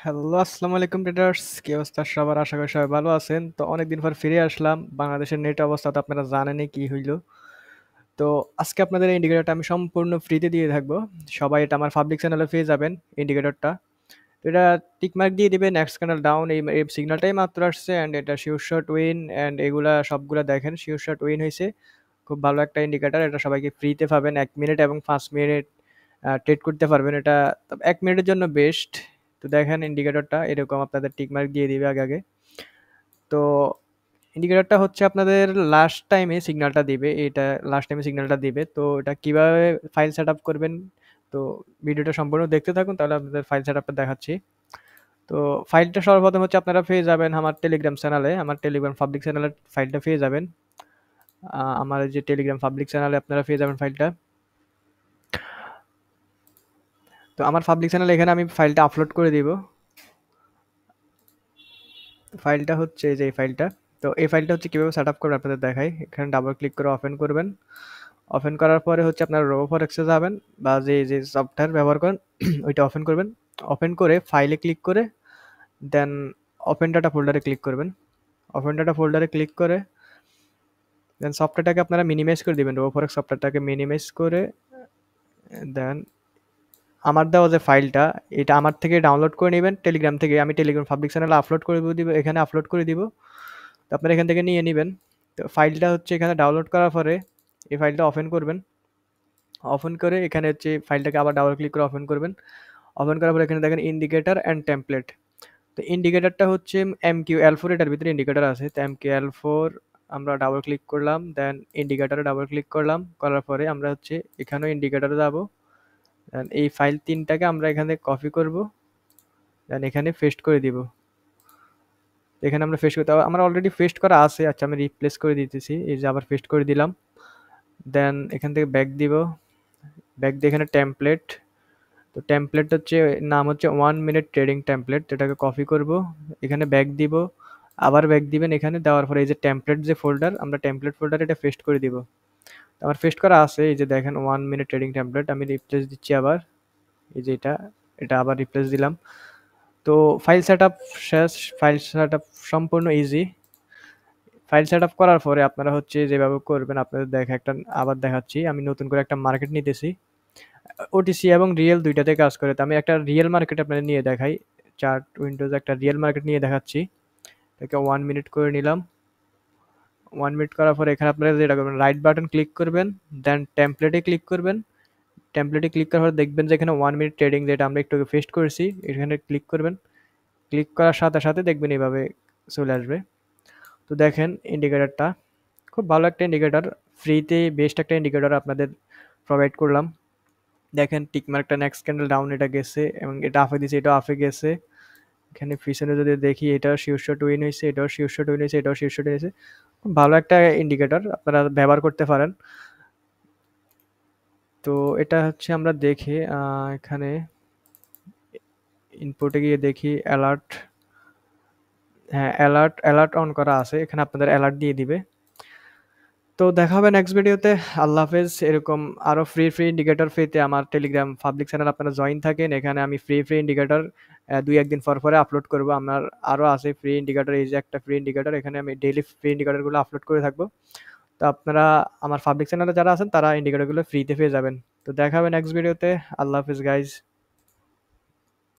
Hello, আসসালামু আলাইকুম traders. কি অবস্থা সবার? আশা করি সবাই ভালো আছেন। তো অনেকদিন পর ফিরে আসলাম। বাংলাদেশের নেট অবস্থা তো আপনারা জানেনই কি হইল। তো আজকে আপনাদের এই ইন্ডিকেটরটা আমি সম্পূর্ণ ফ্রিতে দিয়ে থাকবো। সবাই এটা আমার পাবলিক চ্যানেলে পেয়ে যাবেন ইন্ডিকেটরটা। তো এটা টিক মার্ক দিয়ে দিবেন, নেক্সট ক্যান্ডেল ডাউন, এই সিগন্যালটাই মাত্র আসছে অ্যান্ড এটা শিওর শট উইন অ্যান্ড এগুলা সবগুলা দেখেন শিওর শট উইন হয়েছে। খুব ভালো একটা ইন্ডিকেটর। এটা সবাইকে ফ্রিতে পাবেন। ১ মিনিট এবং ৫ মিনিট ট্রেড করতে পারবেন। এটা ১ মিনিটের জন্য বেস্ট। তো দেখেন ইন্ডিকেটরটা এরকম আপনাদের টিক মার্ক দিয়ে দিবে আগে আগে। তো ইন্ডিকেটরটা হচ্ছে আপনাদের লাস্ট টাইমে সিগন্যালটা দিবে। এটা লাস্ট টাইমে সিগন্যালটা দিবে। তো এটা কিভাবে ফাইল সেটআপ করবেন, তো ভিডিওটা সম্পূর্ণ দেখতে থাকুন তাহলে আপনাদের ফাইল সেটআপটা দেখাচ্ছি। তো ফাইলটা সর্বপ্রথম হচ্ছে আপনারা পেয়ে যাবেন আমার টেলিগ্রাম চ্যানেলে। আমার টেলিগ্রাম পাবলিক চ্যানেলের ফাইলটা পেয়ে যাবেন। আমার এই যে টেলিগ্রাম পাবলিক চ্যানেলে আপনারা পেয়ে যাবেন ফাইলটা। তো আমার পাবলিক চ্যানেলে এখানে আমি ফাইলটা আপলোড করে দিব। ফাইলটা হচ্ছে এই যে এই ফাইলটা। তো এই ফাইলটা হচ্ছে কিভাবে সেটআপ করবেন আপনাদের দেখাই। এখানে ডাবল ক্লিক করে ওপেন করবেন। ওপেন করার পরে হচ্ছে আপনারা RoboForex এ যাবেন বা যে সফটওয়্যার ব্যবহার করেন ওইটা ওপেন করবেন। ওপেন করে ফাইলে ক্লিক করে দেন ওপেন ডাটা ফোল্ডারে ক্লিক করবেন। ওপেন ডাটা ফোল্ডারে ক্লিক করে দেন সফটওয়্যারটাকে আপনারা মিনিমাইজ করে দিবেন। RoboForex সফটওয়্যারটাকে মিনিমাইজ করে দেন আমার দেওয়া যে ফাইলটা এটা আমার থেকে ডাউনলোড করে নেবেন টেলিগ্রাম থেকে। আমি টেলিগ্রাম পাবলিক চ্যানেলে আপলোড করে দিব, এখানে আপলোড করে দিব। তো আপনারা এখান থেকে নিয়ে নিবেন। তো ফাইলটা হচ্ছে এখানে ডাউনলোড করার পরে এই ফাইলটা ওপেন করবেন। ওপেন করে এখানে হচ্ছে ফাইলটাকে আবার ডাবল ক্লিক করে ওপেন করবেন। ওপেন করার পরে এখানে দেখেন ইন্ডিকেটর অ্যান্ড টেমপ্লেট। তো ইন্ডিকেটরটা হচ্ছে MQL4, এটার ভিতরে ইন্ডিকেটর আছে। তো MQL4 আমরা ডাবল ক্লিক করলাম, দেন ইন্ডিকেটরে ডাবল ক্লিক করলাম, করার পরে আমরা হচ্ছে এখানেও ইন্ডিকেটরে যাব। দেন এই ফাইল ৩টাকে আমরা এখানে কপি করব, দেন এখানে পেস্ট করে দিব। এখানে আমরা পেস্ট করতে আমার অলরেডি পেস্ট করা আছে। আচ্ছা আমি রিপ্লেস করে দিতেছি। এই যে আবার পেস্ট করে দিলাম। দেন এখান থেকে ব্যাক দিব। ব্যাক দিয়ে এখানে টেমপ্লেট। তো টেমপ্লেট হচ্ছে নাম হচ্ছে 1 মিনিট ট্রেডিং টেমপ্লেট। এটাকে কপি করব, এখানে ব্যাক দিব, আবার ব্যাক দিবেন। এখানে দেওয়ার পরে এই যে টেমপ্লেট যে ফোল্ডার, আমরা টেমপ্লেট ফোল্ডারে এটা পেস্ট করে দিব। আমার পেস্ট করা আছে। এই যে দেখেন 1 মিনিট ট্রেডিং টেমপ্লেট। আমি রিপ্লেস দিচ্ছি আবার। এই যে এটা আবার রিপ্লেস দিলাম। তো ফাইল সেটআপ শেষ। ফাইল সেটআপ সম্পূর্ণ ইজি। ফাইল সেটআপ করার পরে আপনারা হচ্ছে যেভাবে করবেন আপনাদের একটা আবার দেখাচ্ছি। আমি নতুন করে একটা মার্কেট নিতেছি। ওটিসি এবং রিয়েল দুইটাতে কাজ করে। তো আমি একটা রিয়েল মার্কেট আপনাদের নিয়ে দেখাই। চার্ট উইন্ডোজে একটা রিয়েল মার্কেট নিয়ে দেখাচ্ছি। এটাকে 1 মিনিট করে নিলাম। 1 মিনিট করার পরে এখানে আপনারা যেটা করবেন রাইট বাটন ক্লিক করবেন, দেন টেমপ্লেটে ক্লিক করবেন। টেমপ্লেটে ক্লিক করার পর দেখবেন যে এখানে 1 মিনিট ট্রেডিং যেটা আমরা একটু আগে পেস্ট করেছি এখানে ক্লিক করবেন। ক্লিক করার সাথে সাথে দেখবেন এভাবে চলে আসবে। তো দেখেন ইন্ডিকেটরটা খুব ভালো একটা ইন্ডিকেটর। ফ্রিতে বেস্ট একটা ইন্ডিকেটর আপনাদের প্রোভাইড করলাম। দেখেন টিক মার্কটা নেক্সট ক্যান্ডেল ডাউন এটা গেছে এবং এটা আপে দিছে, এটাও আপে গেছে। এখানে পিছনে যদি দেখি এটাও শীর্ষ উইন হয়েছে, এটাও শীর্ষ উইন হয়েছে, এটাও শীর্ষ উইন হয়েছে। খুব ভালো একটা ইন্ডিকেটর, আপনারা ব্যবহার করতে পারেন। তো এটা হচ্ছে আমরা দেখে এখানে ইনপুটে গিয়ে দেখি অ্যালার্ট। হ্যাঁ, অ্যালার্ট অ্যালার্ট অন করা আছে। এখানে আপনাদের অ্যালার্ট দিয়ে দিবে। তো দেখা হবে নেক্সট ভিডিওতে। আল্লাহ হাফেজ। এরকম আরো ফ্রি ইন্ডিকেটর পেতে আমার টেলিগ্রাম পাবলিক চ্যানেল আপনারা জয়েন থাকেন। এখানে আমি ফ্রি ইন্ডিকেটর ২-১ দিন পরে আপলোড করব। আমার আরো আছে ফ্রি ইন্ডিকেটর। এই যে একটা ফ্রি ইন্ডিকেটর, এখানে আমি ডেইলি ফ্রি ইন্ডিকেটর গুলো আপলোড করে থাকবো। তো আপনারা আমার পাবলিক চ্যানেলে যারা আছেন তারা ইন্ডিকেটর গুলো ফ্রিতে পেয়ে যাবেন। তো দেখা হবে নেক্সট ভিডিওতে। আল্লাহ হাফেজ গাইজ।